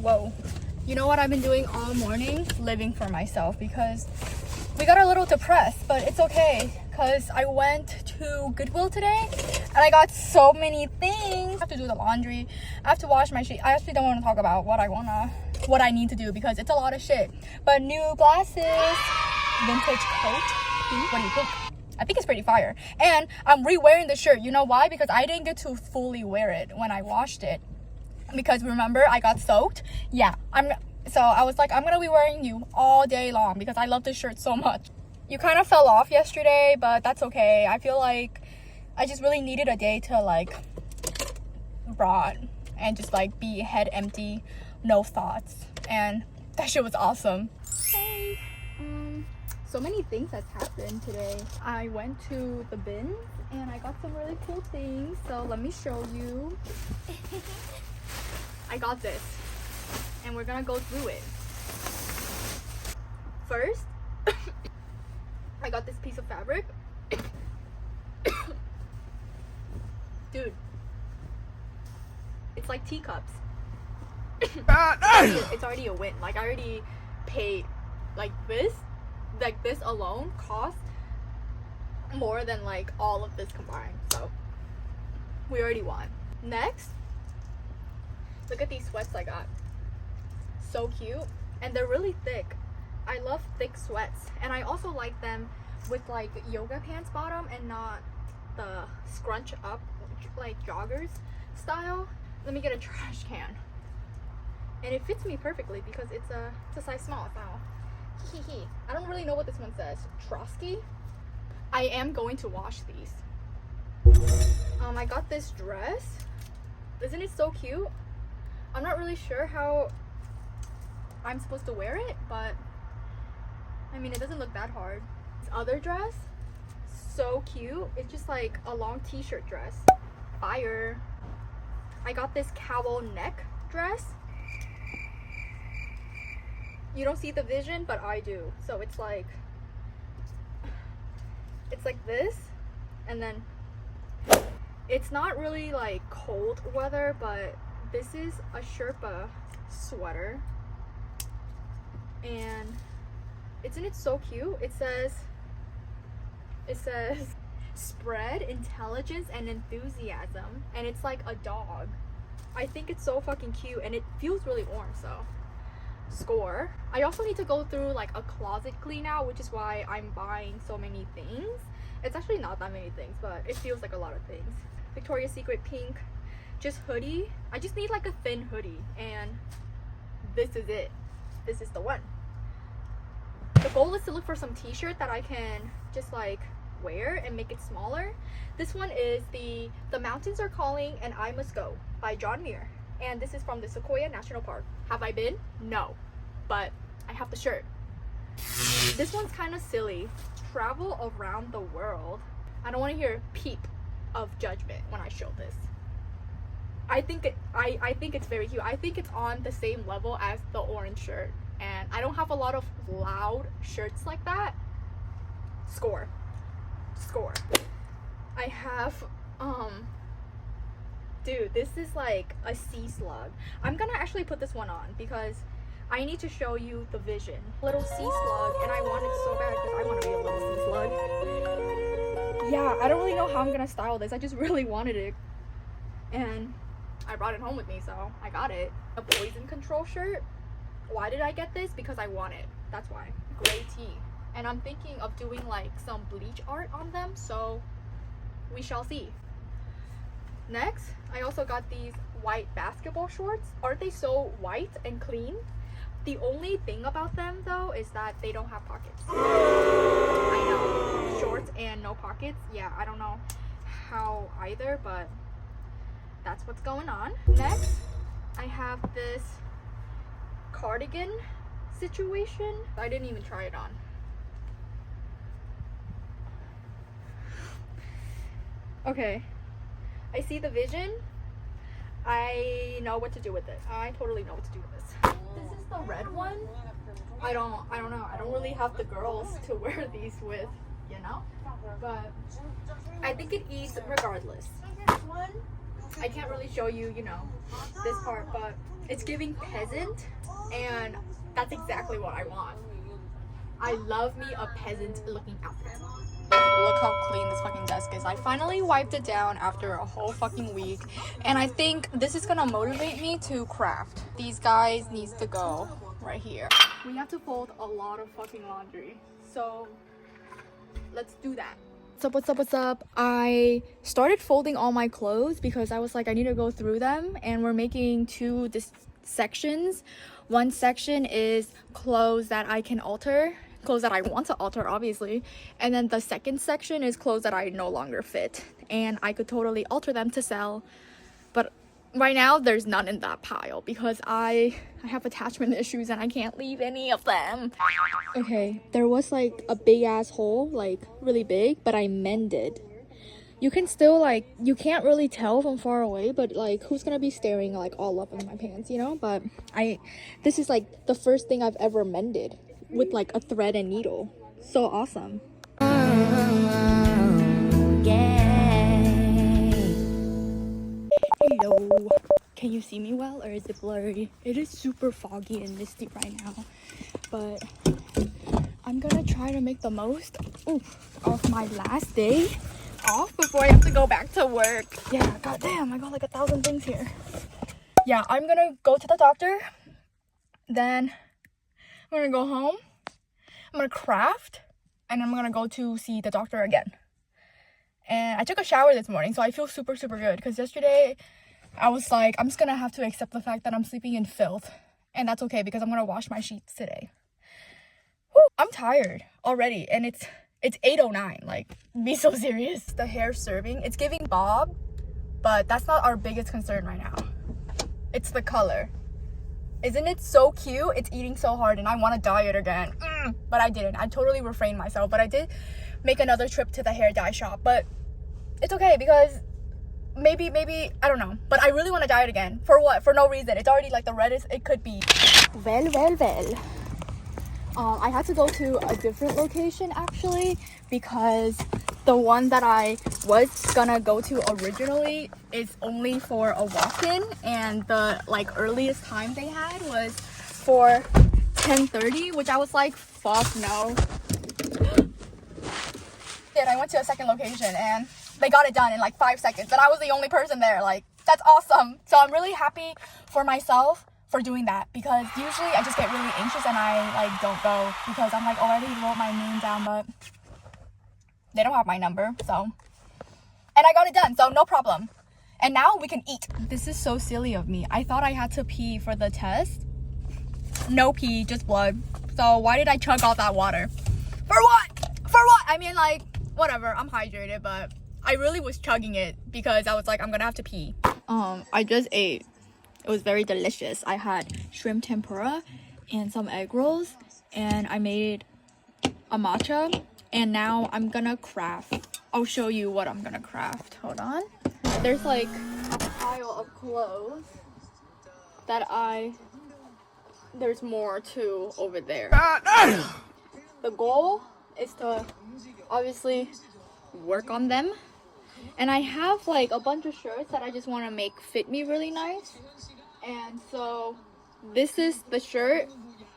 Whoa. You know what I've been doing all morning? Living for myself, because we got a little depressed, but it's okay because I went to Goodwill today and I got so many things. I have to do the laundry. I have to wash my sheet. I actually don't want to talk about what I need to do because it's a lot of shit. But new glasses, vintage coat. What do you think? I think it's pretty fire. And I'm re-wearing the shirt. You know why? Because I didn't get to fully wear it when I washed it. Because remember, I got soaked. Yeah, so I was like, I'm gonna be wearing you all day long because I love this shirt so much. You kind of fell off yesterday, but that's okay. I feel like I just really needed a day to like rot and just like be head empty, no thoughts. And that shit was awesome. Hey. So many things has happened today. I went to the bins and I got some really cool things. So let me show you. I got this and we're gonna go through it. First, I got this piece of fabric. Dude, it's like teacups. It's already a win. Like I already paid. Like this alone cost more than like all of this combined. So we already won. Next, look at these sweats I got. So cute, and they're really thick. I love thick sweats, and I also like them with like yoga pants bottom and not the scrunch up like joggers style. Let me get a trash can, and it fits me perfectly because it's a size small. So I don't really know what this one says. Trotsky. I am going to wash these. I got this dress. Isn't it so cute? I'm not really sure how I'm supposed to wear it, but I mean, it doesn't look that hard. This other dress, so cute. It's just like a long t-shirt dress. Fire. I got this cowl neck dress. You don't see the vision, but I do. So it's like this, and then it's not really like cold weather, but this is a Sherpa sweater, and isn't it so cute? It says spread intelligence and enthusiasm, and it's like a dog. I think it's so fucking cute, and it feels really warm, so score. I also need to go through like a closet clean out, which is why I'm buying so many things. It's actually not that many things, but it feels like a lot of things. Victoria's Secret pink just hoodie. I just need like a thin hoodie, and this is it. This is the one. The goal is to look for some t-shirt that I can just like wear and make it smaller. This one is the Mountains Are Calling and I Must Go by John Muir, and this is from the Sequoia National Park. Have I been? No, but I have the shirt. This one's kind of silly. Travel around the world. I don't want to hear a peep of judgment when I show this. I think it's very cute. I think it's on the same level as the orange shirt, and I don't have a lot of loud shirts like that. Score. I have dude, this is like a sea slug. I'm gonna actually put this one on because I need to show you the vision. Little sea slug, and I want it so bad because I want to be a little sea slug. Yeah, I don't really know how I'm gonna style this. I just really wanted it, and I brought it home with me, so I got it. A poison control shirt. Why did I get this? Because I want it. That's why. Gray tee. And I'm thinking of doing like some bleach art on them, so we shall see. Next, I also got these white basketball shorts. Aren't they so white and clean? The only thing about them though is that they don't have pockets. I know. Shorts and no pockets. Yeah, I don't know how either, but that's what's going on. Next, I have this cardigan situation. I didn't even try it on. Okay, I see the vision. I know what to do with it. I totally know what to do with this. This is the red one. I don't know. I don't really have the girls to wear these with, you know? But I think it eats regardless. I can't really show you, you know, this part, but it's giving peasant, and that's exactly what I want. I love me a peasant looking outfit. Look how clean this fucking desk is. I finally wiped it down after a whole fucking week, and I think this is gonna motivate me to craft. These guys needs to go right here. We have to fold a lot of fucking laundry, so let's do that. What's up? I started folding all my clothes because I was like, I need to go through them, and we're making two sections. One section is clothes that I can alter, clothes that I want to alter, obviously, and then the second section is clothes that I no longer fit and I could totally alter them to sell, but right now there's none in that pile because I have attachment issues and I can't leave any of them. Okay, there was like a big ass hole, like really big, but I mended. You can still like, you can't really tell from far away, but like who's gonna be staring like all up in my pants, you know? But this is like the first thing I've ever mended with like a thread and needle. So awesome. Hello. Can you see me well, or is it blurry? It is super foggy and misty right now, but I'm gonna try to make the most of my last day off before I have to go back to work. Yeah, goddamn, I got like 1,000 things here. Yeah, I'm gonna go to the doctor, then I'm gonna go home, I'm gonna craft, and I'm gonna go to see the doctor again. And I took a shower this morning, so I feel super good, because yesterday I was like, I'm just gonna have to accept the fact that I'm sleeping in filth, and that's okay because I'm gonna wash my sheets today. Whew, I'm tired already, and it's 8:09. Like, be so serious. The hair serving, it's giving bob, but that's not our biggest concern right now. It's the color. Isn't it so cute? It's eating so hard and I want to diet again, but I didn't. I totally refrained myself, but I did make another trip to the hair dye shop, but it's okay because maybe I don't know, but I really want to diet again. For what? For no reason. It's already like the reddest it could be. Well, I had to go to a different location actually, because the one that I was gonna go to originally is only for a walk-in, and the like earliest time they had was for 10:30, which I was like, fuck no. Then I went to a second location and they got it done in like 5 seconds, and I was the only person there. Like, that's awesome. So I'm really happy for myself for doing that, because usually I just get really anxious and I like don't go because I'm like, already wrote my name down, but they don't have my number. So, and I got it done, so no problem. And now we can eat. This is so silly of me. I thought I had to pee for the test. No pee, just blood. So why did I chug all that water? For what? I mean, like, whatever, I'm hydrated, but I really was chugging it because I was like, I'm gonna have to pee. I just ate. It was very delicious. I had shrimp tempura and some egg rolls, and I made a matcha, and now I'm gonna craft. I'll show you what I'm gonna craft. Hold on. There's like a pile of clothes that there's more too over there. The goal is to obviously work on them, and I have like a bunch of shirts that I just want to make fit me really nice. And so this is the shirt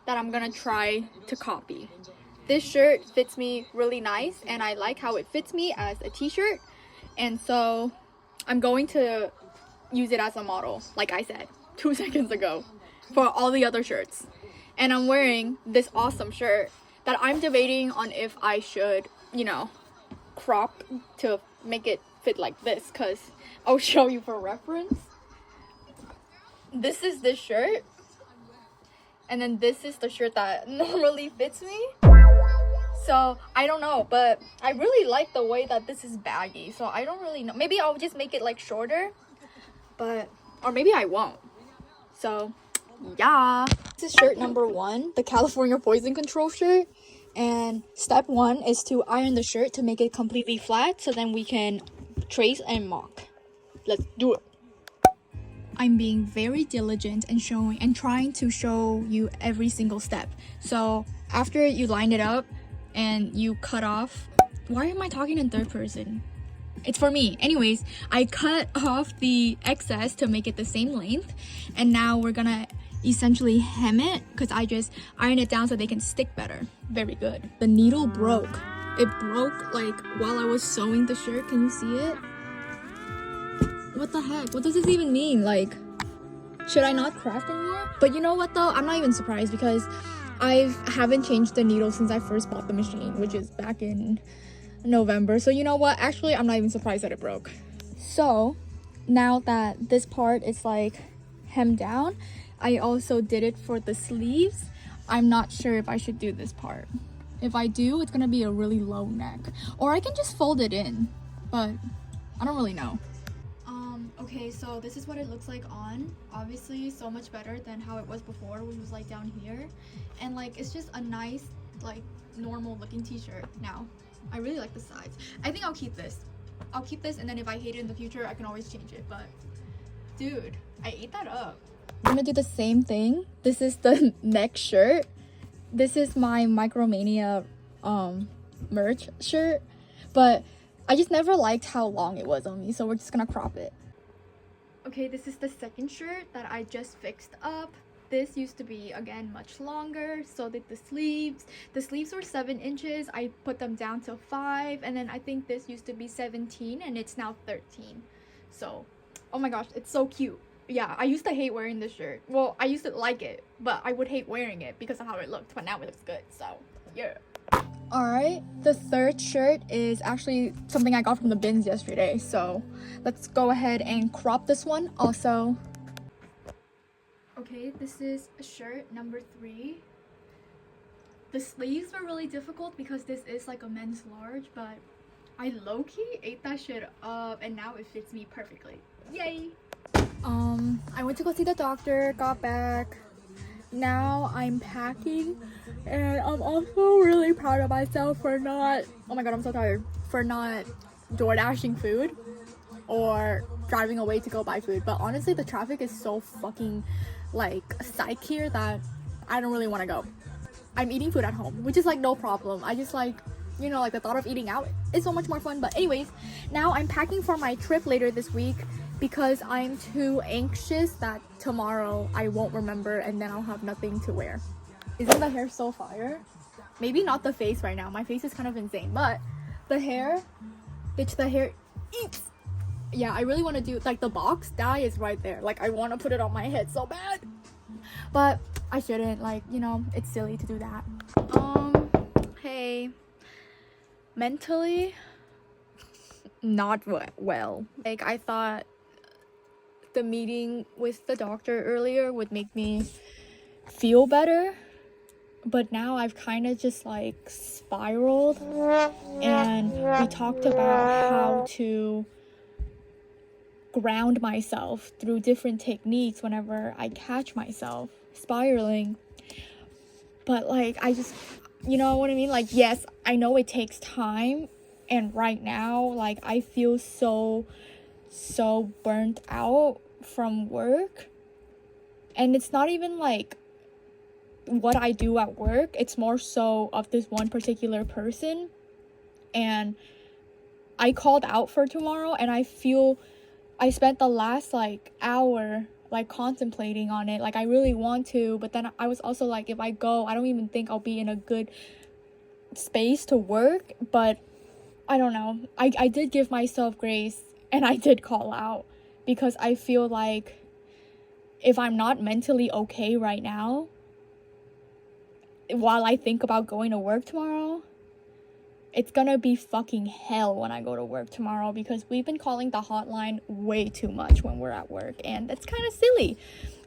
that I'm gonna try to copy. This shirt fits me really nice and I like how it fits me as a t-shirt, and so I'm going to use it as a model, like I said 2 seconds ago, for all the other shirts. And I'm wearing this awesome shirt that I'm debating on if I should, you know, crop to make it fit like this, because I'll show you for reference. This is this shirt, and then this is the shirt that normally fits me. So I don't know, but I really like the way that this is baggy, so I don't really know. Maybe I'll just make it like shorter, but or maybe I won't. So yeah, this is shirt number 1, the California Poison Control shirt. And step 1 is to iron the shirt to make it completely flat, so then we can trace and mock. Let's do it. I'm being very diligent and trying to show you every single step. So after you line it up and you cut off, why am I talking in third person? It's for me. Anyways, I cut off the excess to make it the same length, and now we're gonna essentially hem it because I just iron it down so they can stick better. Very good. The needle broke. It broke like while I was sewing the shirt. Can you see it? What the heck? What does this even mean? Like, should I not craft anymore? But you know what though? I'm not even surprised because I haven't changed the needle since I first bought the machine, which is back in November. So you know what? Actually, I'm not even surprised that it broke. So now that this part is like hemmed down, I also did it for the sleeves. I'm not sure if I should do this part. If I do, it's gonna be a really low neck. Or I can just fold it in, but I don't really know. Okay, so this is what it looks like on. Obviously, so much better than how it was before, which was like down here. And like, it's just a nice, like, normal looking t-shirt now. I really like the sides. I think I'll keep this. I'll keep this, and then if I hate it in the future, I can always change it. But dude, I ate that up. I'm gonna do the same thing. This is the neck shirt. This is my Micromania merch shirt, but I just never liked how long it was on me, so we're just gonna crop it. Okay, this is the second shirt that I just fixed up. This used to be, again, much longer. So did the sleeves. The sleeves were 7 inches. I put them down to 5. And then I think this used to be 17 and it's now 13. So, oh my gosh, it's so cute. Yeah, I used to hate wearing this shirt. Well, I used to like it, but I would hate wearing it because of how it looked. But now it looks good, so yeah. Alright, the third shirt is actually something I got from the bins yesterday. So let's go ahead and crop this one also. Okay, this is shirt number 3. The sleeves were really difficult because this is like a men's large, but I low-key ate that shit up and now it fits me perfectly. Yay! I went to go see the doctor, got back. Now I'm packing, and I'm also really proud of myself for not, oh my god, I'm so tired, for not door dashing food or driving away to go buy food. But honestly, the traffic is so fucking like psych here that I don't really want to go. I'm eating food at home, which is like no problem. I just like, you know, like the thought of eating out is so much more fun. But anyways, now I'm packing for my trip later this week because I'm too anxious that tomorrow I won't remember and then I'll have nothing to wear. Isn't the hair so fire? Maybe not the face right now. My face is kind of insane, but the hair, bitch, the hair eats. Yeah, I really want to do, like, the box dye is right there. Like, I want to put it on my head so bad. But I shouldn't, like, you know, it's silly to do that. Hey. Mentally, not well. Like, I thought the meeting with the doctor earlier would make me feel better, but now I've kind of just like spiraled, and we talked about how to ground myself through different techniques whenever I catch myself spiraling. But like, I just, you know what I mean? Like, yes, I know it takes time, and right now, like, I feel so burnt out from work. And it's not even like what I do at work, it's more so of this one particular person. And I called out for tomorrow, and I feel I spent the last like hour like contemplating on it. Like, I really want to, but then I was also like, if I go, I don't even think I'll be in a good space to work. But I don't know, I did give myself grace, and I did call out because I feel like if I'm not mentally okay right now, while I think about going to work tomorrow, it's gonna be fucking hell when I go to work tomorrow, because we've been calling the hotline way too much when we're at work, and that's kind of silly,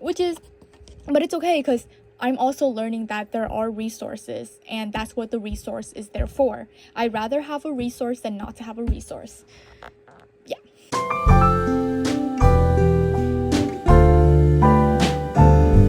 but it's okay, because I'm also learning that there are resources, and that's what the resource is there for. I'd rather have a resource than not to have a resource.